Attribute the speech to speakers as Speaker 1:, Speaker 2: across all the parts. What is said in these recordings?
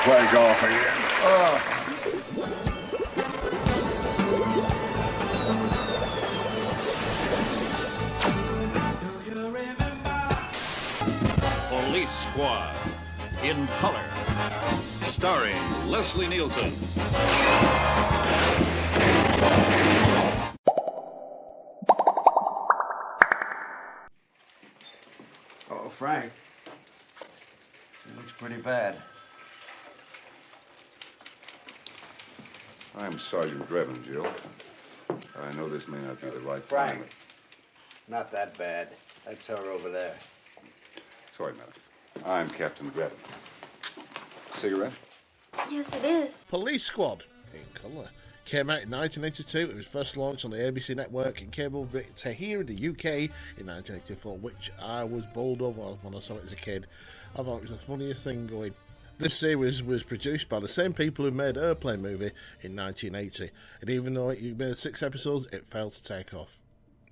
Speaker 1: play golf again.
Speaker 2: Police Squad in color, starring Leslie Nielsen.
Speaker 3: Oh, Frank. It looks pretty bad.
Speaker 1: I'm Sergeant Drebin, Jill. I know this may not be the right
Speaker 3: Frank,
Speaker 1: time.
Speaker 3: not that bad. That's her over there.
Speaker 1: Sorry, madam. I'm Captain Drebin. Cigarette?
Speaker 4: Yes, it is.
Speaker 5: Police Squad in colour came out in 1982. It was first launched on the ABC network and came over to here in the UK in 1984, which I was bowled over when I saw it as a kid. I thought it was the funniest thing going. This series was produced by the same people who made Airplane movie in 1980, and even though it made 6 episodes, it failed to take off.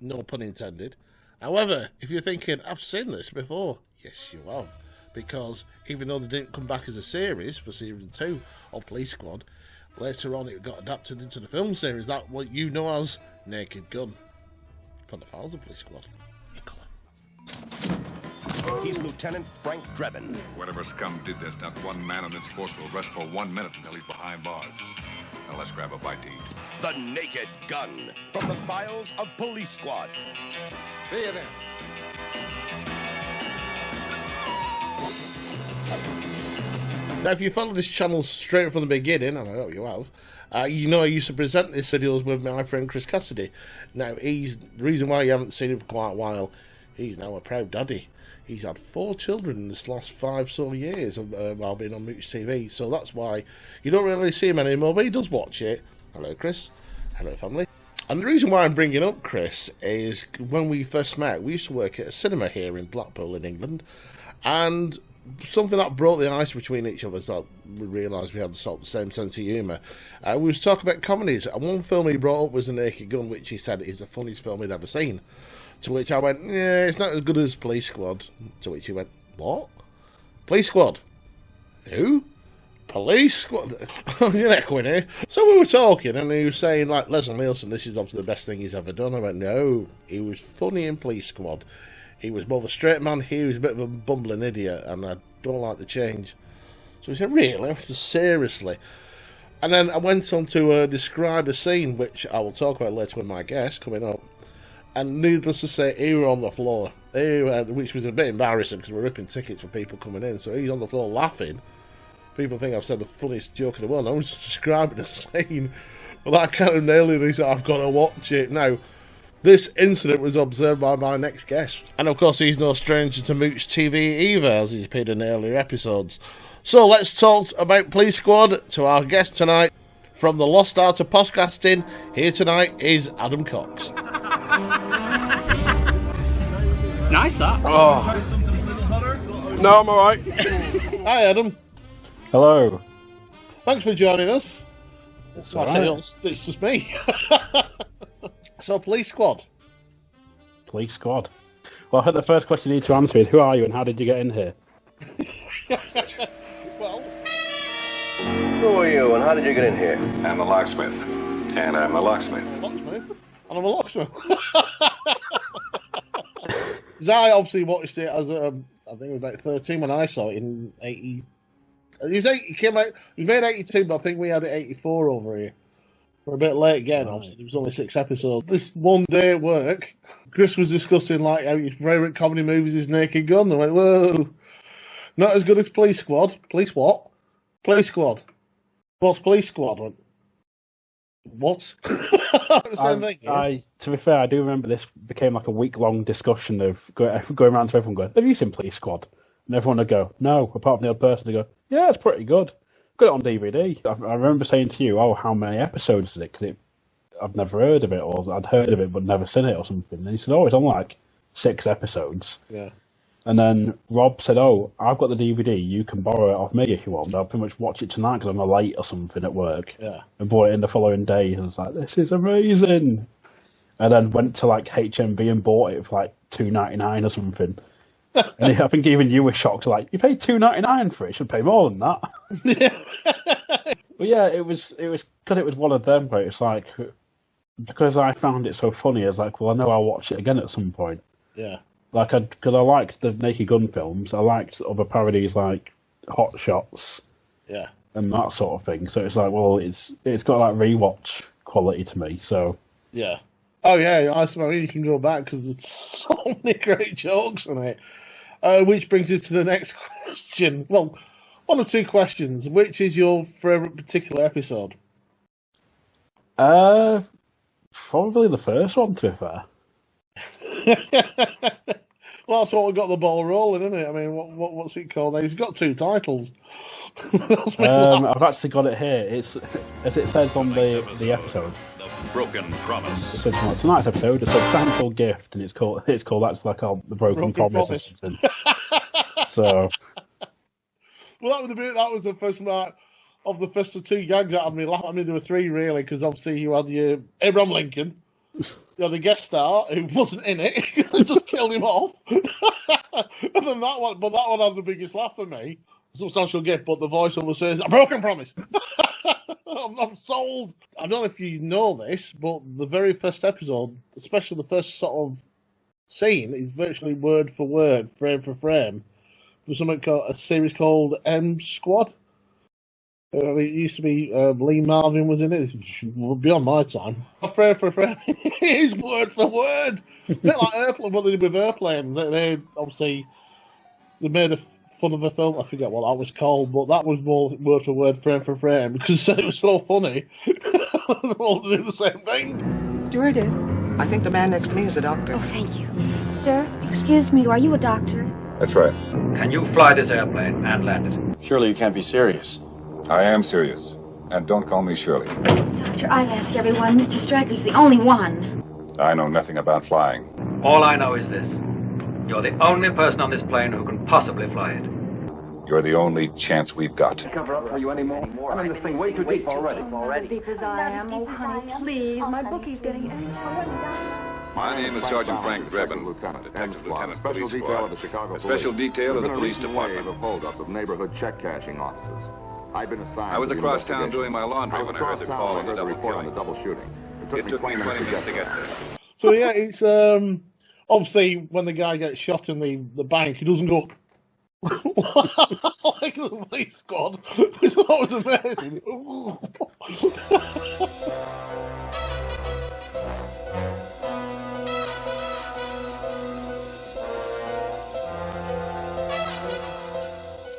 Speaker 5: No pun intended. However, if you're thinking, I've seen this before, yes you have, because even though they didn't come back as a series for season 2 of Police Squad, later on it got adapted into the film series, that what you know as Naked Gun. From the files of Police Squad. In colour.
Speaker 6: He's Lieutenant Frank Drebin.
Speaker 7: Whatever scum did this, not one man on this force will rest for 1 minute until he's behind bars. Now let's grab a bite to eat.
Speaker 6: The Naked Gun. From the files of Police Squad.
Speaker 7: See you then.
Speaker 5: Now, if you follow this channel straight from the beginning, and I hope you have, you know I used to present these videos with my friend Chris Cassidy. Now, the reason why you haven't seen him for quite a while, he's now a proud daddy. He's had 4 children in this last 5 so years while being on Mooch TV, so that's why you don't really see him anymore, but he does watch it. Hello, Chris. Hello, family. And the reason why I'm bringing up Chris is when we first met, we used to work at a cinema here in Blackpool in England, and something that broke the ice between each of us, that we realised we had the same sense of humour. We was talking about comedies, and one film he brought up was The Naked Gun, which he said is the funniest film he'd ever seen. To which I went, yeah, it's not as good as Police Squad. To which he went, what? Police Squad? Who? Police Squad? You're echoing here. So we were talking, and he was saying, like, Leslie Nielsen, this is obviously the best thing he's ever done. I went, no, he was funny in Police Squad. He was both a straight man, he was a bit of a bumbling idiot, and I don't like the change. So he said, really? I said, seriously? And then I went on to describe a scene, which I will talk about later with my guest coming up. And needless to say, he was on the floor, which was a bit embarrassing because we're ripping tickets for people coming in. So he's on the floor laughing. People think I've said the funniest joke in the world. I was just describing the scene. Well, I kind of nailed it. He said, I've got to watch it. Now, this incident was observed by my next guest. And of course, he's no stranger to Mooch TV either, as he's appeared in earlier episodes. So let's talk about Police Squad to our guest tonight. From the lost art of podcasting, here tonight is Adam Cox.
Speaker 8: It's nice, that.
Speaker 9: Oh. No, I'm alright.
Speaker 5: Hi, Adam.
Speaker 9: Hello.
Speaker 5: Thanks for joining us.
Speaker 9: It's
Speaker 5: It's just me. So, Police Squad.
Speaker 9: Police Squad. Well, I think the first question you need to answer is, who are you and how did you get in here?
Speaker 5: Well,
Speaker 6: Who are you and how did you get in here?
Speaker 7: I'm the locksmith. And I'm the locksmith.
Speaker 5: locksmith. And I'm a locksmith. Zai obviously watched it as I think it was about 13 when I saw it in 80. It came out. It was made 82, but I think we had it 84 over here. We're a bit late again. Right. Obviously, it was only 6 episodes. This one day at work, Chris was discussing like how his favourite comedy movies is Naked Gun. I went, whoa, not as good as Police Squad. Police what? Police Squad. What's Police Squad? I went, what? Same thing, yeah?
Speaker 9: To be fair, I do remember this became like a week-long discussion of going around to everyone going, have you seen Police Squad? And everyone would go, no, apart from the odd person to go, yeah, it's pretty good. Got it on DVD. I remember saying to you, oh, how many episodes is it? Because I've never heard of it, or I'd heard of it but never seen it or something. And he said, oh, it's on like 6 episodes.
Speaker 5: Yeah.
Speaker 9: And then Rob said, oh, I've got the DVD, you can borrow it off me if you want. I'll pretty much watch it tonight because I'm late or something at work.
Speaker 5: Yeah.
Speaker 9: And bought it in the following day, and I was like, this is amazing. And then went to like HMV and bought it for like $2.99 or something. And I think even you were shocked, like, you paid $2.99 for it, you should pay more than that. But yeah, it was because it was one of them, but it's like, because I found it so funny, I was like, well, I know I'll watch it again at some point.
Speaker 5: Yeah.
Speaker 9: Like, because I liked the Naked Gun films, I liked other parodies like Hot Shots.
Speaker 5: Yeah.
Speaker 9: And that sort of thing. So it's like, well, it's got like rewatch quality to me. So
Speaker 5: yeah. Oh yeah, I suppose you can go back because there's so many great jokes in it. Which brings us to the next question. Well, one of two questions. Which is your favourite particular episode?
Speaker 9: Probably the first one, to be fair.
Speaker 5: Well, that's what got the ball rolling, isn't it? I mean, what's it called? He's got 2 titles.
Speaker 9: I've actually got it here. It's as it says on the episode.
Speaker 2: The Broken Promise.
Speaker 9: It says tonight's episode, a substantial gift, and it's called that's like the Broken Promise. Or something. So,
Speaker 5: well, that was the first part of the first of 2 gags that had me laugh. I mean, there were 3 really, because obviously you had your Abraham Lincoln. You had a guest star who wasn't in it, just killed him off. And then that one had the biggest laugh for me. Substantial gift, but the voiceover says, "A broken promise." I'm sold. I don't know if you know this, but the very first episode, especially the first sort of scene, is virtually word for word, frame for frame, for something called a series called M Squad. It used to be Lee Marvin was in it. It's beyond my time. Frame for frame is word for word. A bit like Airplane, what they did with Airplane. They obviously they made a fun of a film. I forget what that was called, but that was more word for word, frame for frame, because it was so funny. They all do the same thing.
Speaker 10: Stewardess.
Speaker 11: I think the man next to me is a doctor.
Speaker 4: Oh, thank you. Sir, excuse me, are you a doctor?
Speaker 1: That's right.
Speaker 2: Can you fly this airplane and land it?
Speaker 12: Surely you can't be serious.
Speaker 1: I am serious. And don't call me Shirley.
Speaker 4: Doctor, I've asked everyone. Mr. Stryker's the only one.
Speaker 1: I know nothing about flying.
Speaker 2: All I know is this. You're the only person on this plane who can possibly fly it.
Speaker 1: You're the only chance we've got.
Speaker 12: Cover up for you anymore? I'm in this thing way too deep already.
Speaker 10: As deep as I am. Oh, honey, please. My bookie's getting
Speaker 7: My name is Sergeant Frank Drebin, Detective Lieutenant Police Squad, a special detail of the police department.
Speaker 13: Hold-up of neighborhood check-cashing offices. I've been assigned.
Speaker 7: I was across town doing my laundry when I heard the call on the double
Speaker 13: shooting.
Speaker 7: It took me 20 minutes to get there.
Speaker 5: So yeah, it's obviously when the guy gets shot in the bank, he doesn't go like the police squad, which was amazing.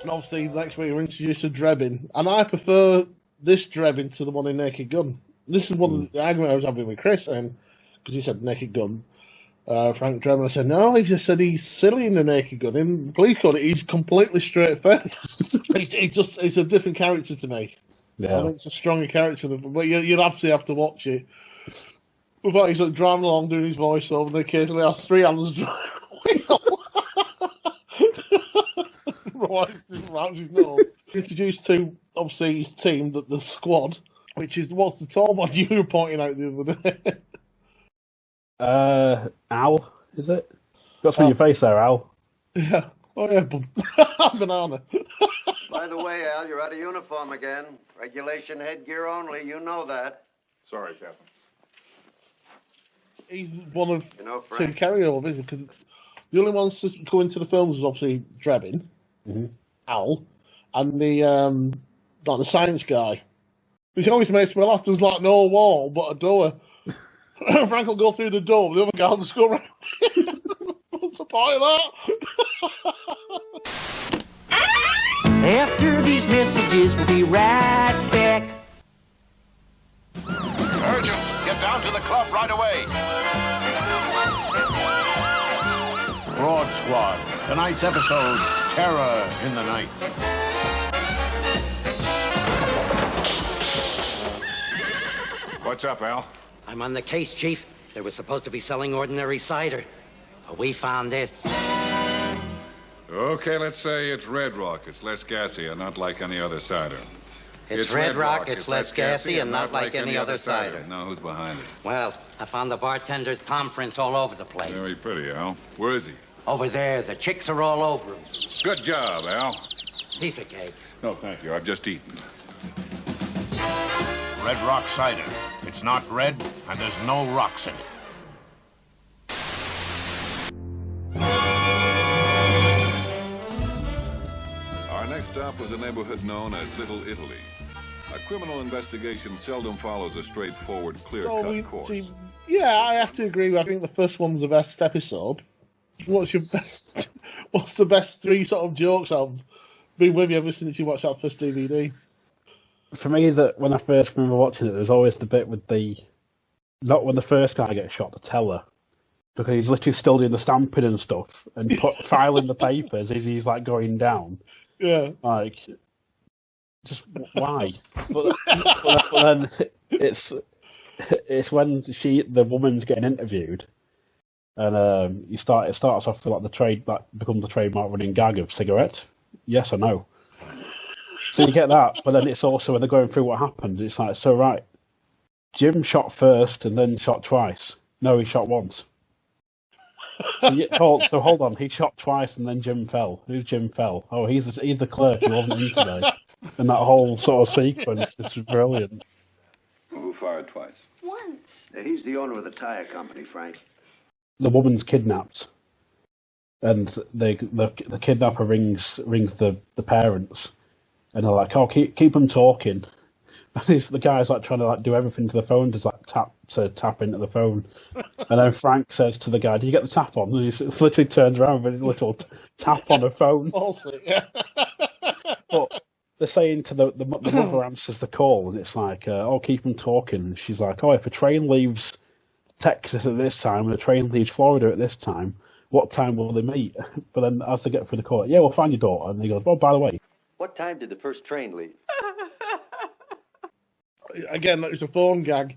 Speaker 5: And obviously, next week we're introduced to Drebin, and I prefer this Drebin to the one in Naked Gun. This is one of the argument I was having with Chris, and because he said Naked Gun, Frank Drebin. I said no, he just said he's silly in the Naked Gun. In the police code, he's completely straight faced. It's a different character to me.
Speaker 9: Yeah,
Speaker 5: I think it's a stronger character, but you'd absolutely have to watch it. But he's like driving along doing his voiceover, and occasionally has 3 hands driving. His nose. Introduced to obviously his team, the squad, which is what's the tall one you were pointing out the other day.
Speaker 9: Al, is it? Got some on your face there, Al.
Speaker 5: Yeah. Oh yeah, banana.
Speaker 3: By the way, Al, you're out of uniform again. Regulation headgear only. You know that.
Speaker 7: Sorry, Captain.
Speaker 5: He's one of 2
Speaker 3: Frank.
Speaker 5: carryovers because the only ones to go into the films was obviously Drebin.
Speaker 9: Mm-hmm.
Speaker 5: Al, and the science guy, which always makes me laugh. There's like no wall but a door. Frank will go through the door, but the other guy will just go around. What's the point of that?
Speaker 11: After these messages, we'll be right back.
Speaker 6: Urgent! Get down to the club right away! Broad Squad. Tonight's episode, Terror in the Night.
Speaker 7: What's up, Al?
Speaker 11: I'm on the case, Chief. They were supposed to be selling ordinary cider. But we found this.
Speaker 7: Okay, let's say it's Red Rock. It's less gassy and not like any other cider.
Speaker 11: It's Red Rock, it's less gassy and not like any other cider.
Speaker 7: Now, who's behind it?
Speaker 11: Well, I found the bartender's palm prints all over the place.
Speaker 7: Very pretty, Al. Where is he?
Speaker 11: Over there, the chicks are all over him.
Speaker 7: Good job, Al.
Speaker 11: Piece of cake.
Speaker 7: No, thank you. I've just eaten.
Speaker 6: Red Rock cider. It's not red, and there's no rocks in it.
Speaker 7: Our next stop was a neighborhood known as Little Italy. A criminal investigation seldom follows a straightforward, clear-cut course.
Speaker 5: Yeah, I have to agree. I think the first one's the best episode. What's the best three sort of jokes I've been with you ever since you watched that first DVD?
Speaker 9: For me, that when I first remember watching it, there's always the bit with not when the first guy gets shot, the teller, because he's literally still doing the stamping and stuff and filing the papers as he's like going down.
Speaker 5: Yeah,
Speaker 9: like just why? But then it's when the woman's getting interviewed, and it starts off with like becomes the trademark running gag of cigarette. Yes or no? So you get that, but then it's also when they're going through what happened. It's like, so right, Jim shot first and then shot twice. No, he shot once. So hold on, he shot twice and then Jim fell. Who's Jim fell? Oh, he's the clerk who wasn't in today. And that whole sort of sequence is brilliant.
Speaker 13: Who fired twice?
Speaker 10: Once.
Speaker 3: He's the owner of the tire company, Frank.
Speaker 9: The woman's kidnapped, and the kidnapper rings the parents, and they're like, "Oh, keep them talking." And the guy's like trying to like do everything to the phone, just like tap into the phone, and then Frank says to the guy, "Do you get the tap on?" And he literally turns around with a little tap on a phone.
Speaker 5: Yeah.
Speaker 9: But they're saying to the mother answers the call, and it's like, "Oh, keep them talking." And she's like, "Oh, if a train leaves Texas at this time and a train leaves Florida at this time, what time will they meet?" But then as they get through the call, "Yeah, we'll find your daughter." And he goes, "Oh, by the way,
Speaker 12: what time did the first train leave?"
Speaker 5: Again, that was a phone gag.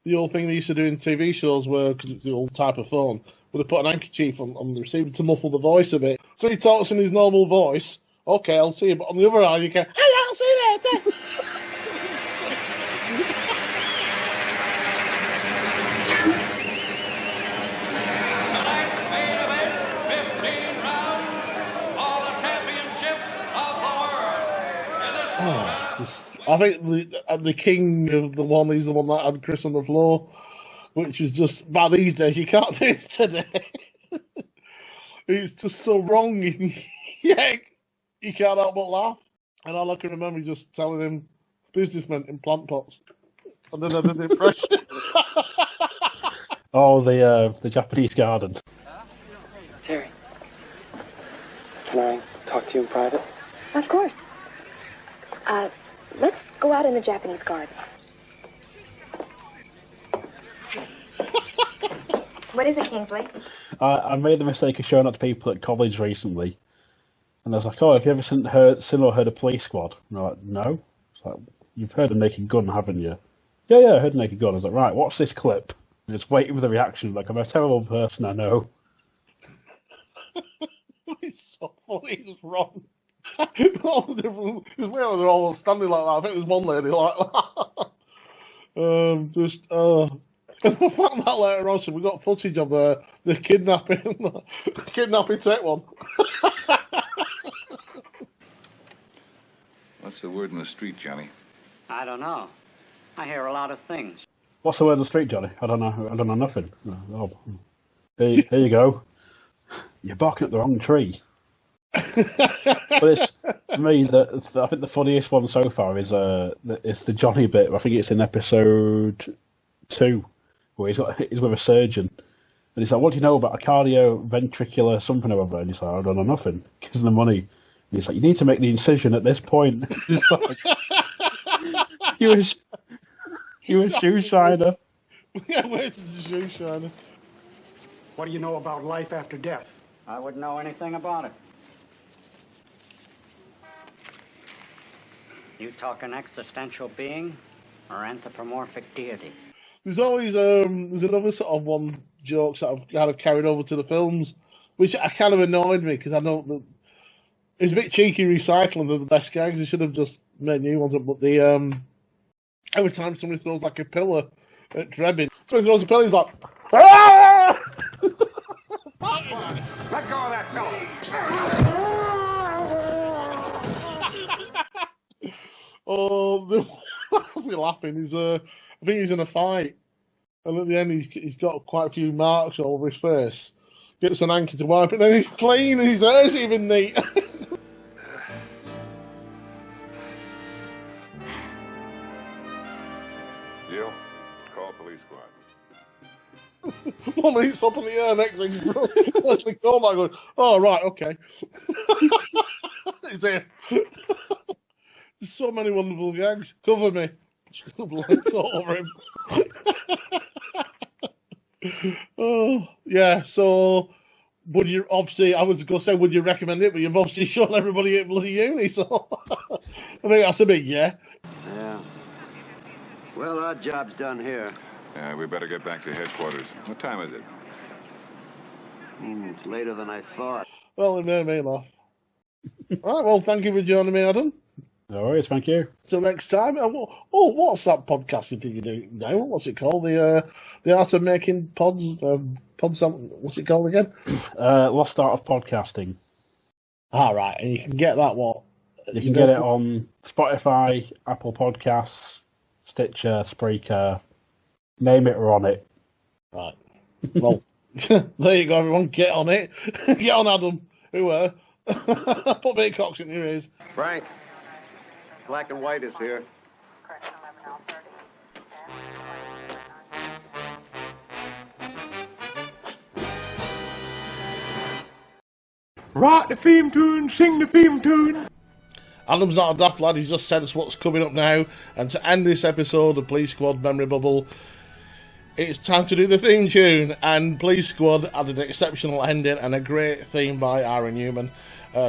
Speaker 5: The old thing they used to do in TV shows were, because it's the old type of phone, where they put an handkerchief on the receiver to muffle the voice a bit. So he talks in his normal voice. Okay, I'll see you. But on the other hand, you go, "Hey, I'll see you later." I think the king of the one, he's the one that had Chris on the floor, which is just, by these days, you can't do it today. It's just so wrong. Yeah, you can't help but laugh. And all I can remember is just telling him, businessmen in plant pots. And then I did the impression.
Speaker 9: Oh, the Japanese garden.
Speaker 14: Terry, can I talk to you in private?
Speaker 10: Of course. Let's go out in the Japanese garden.
Speaker 4: What is it, Kingsley?
Speaker 9: I made the mistake of showing that to people at college recently. And I was like, "Oh, have you ever seen or heard of Police Squad?" And they're like, "No." It's like, "You've heard of Naked Gun, haven't you?" Yeah, I heard Naked Gun. I was like, "Right, watch this clip." And just waiting for the reaction. Like, I'm a terrible person, I know.
Speaker 5: It's so funny, it's wrong. All different, because they're all standing like that. I think there's one lady like that. And I found that later on, so we got footage of the kidnapping. Kidnapping take one.
Speaker 7: What's the word in the street, Johnny?
Speaker 15: I don't know. I hear a lot of things.
Speaker 9: What's the word on the street, Johnny? I don't know nothing. Oh. Here you go. You're barking at the wrong tree. But it's, for me, I think the funniest one so far is the Johnny bit. I think it's in episode 2, where he's with a surgeon, and he's like, "What do you know about a cardioventricular something or other?" And he's like, "I don't know nothing." Gives him the money. And he's like, "You need to make the incision at this point." He's like, he was shoe shiner.
Speaker 5: Yeah, where's the shoe shiner?
Speaker 16: What do you know about life after death?
Speaker 15: I wouldn't know anything about it. You talking existential being or anthropomorphic deity?
Speaker 5: There's always there's another sort of one jokes that I've kind of carried over to the films, which kind of annoyed me because I know that it's a bit cheeky recycling of the best gags. They should have just made new ones up. But the every time somebody throws like a pillar at Trebbin, somebody throws a pillar, he's like, "Ah!"
Speaker 17: Let go of
Speaker 5: Oh, I'll be laughing. I think he's in a fight. And at the end, he's got quite a few marks all over his face. Gets an anchor to wipe it, and then he's clean, and his hair's even neat.
Speaker 7: Jill, call police squad.
Speaker 5: 1 minute up in the air, next thing, let's call back going, oh, right, okay. He's here. There's so many wonderful gags. Cover me. All over him. Oh, yeah, so would you, obviously, I was going to say, would you recommend it, but you've obviously shown everybody at bloody uni, so I mean, that's a big yeah.
Speaker 3: Yeah. Well, our job's done here.
Speaker 7: Yeah, we better get back to headquarters. What time is it?
Speaker 3: It's later than I thought.
Speaker 5: Well, it made me laugh. All right, well, thank you for joining me, Adam.
Speaker 9: No worries, thank you.
Speaker 5: So next time, what's that podcasting thing you do now? What's it called? The art of making pods. What's it called again?
Speaker 9: Lost Art of Podcasting.
Speaker 5: All right, and you can get that what?
Speaker 9: You can get it on Spotify, Apple Podcasts, Stitcher, Spreaker. Name it, we're on it.
Speaker 5: Right. Well, there you go, everyone. Get on it. Get on, Adam. Put big cocks in your ears.
Speaker 3: Frank. Black and White is here.
Speaker 6: Write the theme tune, sing the theme tune.
Speaker 5: Adam's not a daft lad, he's just sensed what's coming up now. And to end this episode of Police Squad Memory Bubble, it's time to do the theme tune. And Police Squad had an exceptional ending and a great theme by Aaron Newman.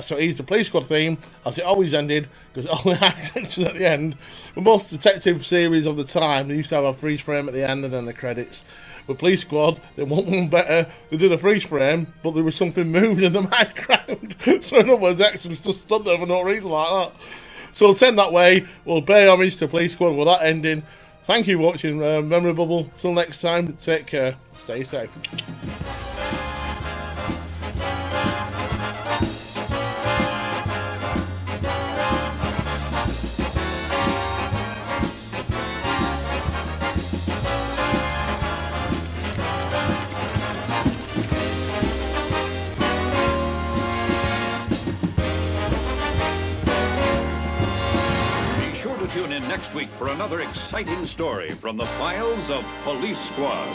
Speaker 5: So he's the Police Squad theme, as it always ended, because it only had action at the end. But most detective series of the time, they used to have a freeze frame at the end and then the credits. With Police Squad, they want one better. They did a freeze frame, but there was something moving in the background. So in other words, the actors just stood there for no reason like that. So to end that way, we'll pay homage to Police Squad with that ending. Thank you for watching Memory Bubble. Till next time, take care. Stay safe.
Speaker 17: Tune in next week for another exciting story from the files of Police Squad.